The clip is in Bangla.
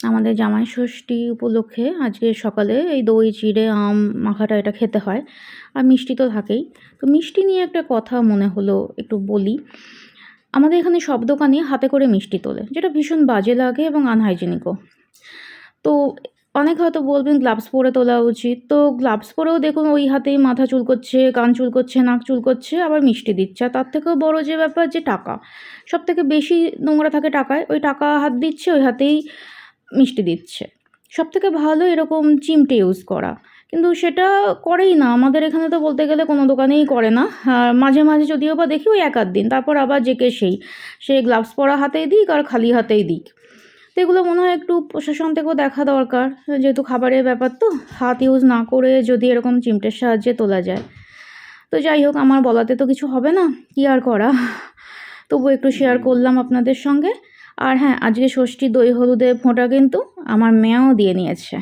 আমাদের জামাই ষষ্ঠী উপলক্ষে আজকে সকালে এই দই চিড়ে আম মাখাটা এটা খেতে হয়। আর মিষ্টি তো থাকেই। তো মিষ্টি নিয়ে একটা কথা মনে হলো একটু বলি। আমাদের এখানে সব দোকানই হাতে করে মিষ্টি তোলে, যেটা ভীষণ বাজে লাগে এবং আনহাইজেনিকও। তো অনেকে হয়তো বলবেন গ্লাভস পরে তোলা উচিত। তো গ্লাভস পরেও দেখুন ওই হাতেই মাথা চুলকোচ্ছে, কান চুলকোচ্ছে, নাক চুলকোচ্ছে, আবার মিষ্টি দিচ্ছে। আর তার থেকেও বড় যে ব্যাপার যে টাকা। সবথেকে বেশি নোংরা থাকে টাকায়। ওই টাকা হাত দিচ্ছে, ওই হাতেই মিষ্টি দিচ্ছে। সবথেকে ভালো এরকম চিমটে ইউজ করা। কিন্তু সেটা করেই না। আমাদের এখানে তো বলতে গেলে কোনো দোকানেই করে না। মাঝে, মাঝে যদিও বা দেখি ওই ১ আধ দিন। তারপর আবার যে কে সেই। সে গ্লাভস পরা হাতেই দিক আর খালি হাতেই দিক। তো এগুলো মনে হয় একটু প্রশাসন থেকেও দেখা দরকার। যেহেতু খাবারের ব্যাপার তো, হাত ইউজ না করে যদি এরকম চিমটের সাহায্যে তোলা যায়। তো যাই হোক, আমার বলাতে তো কিছু হবে না, কী আর করা। তবুও একটু শেয়ার করলাম আপনাদের সঙ্গে। আর হ্যাঁ, আজকে ষষ্ঠী দই হলুদের ফোঁটা কিন্তু আমার মেয়েও দিয়ে নিয়েছে।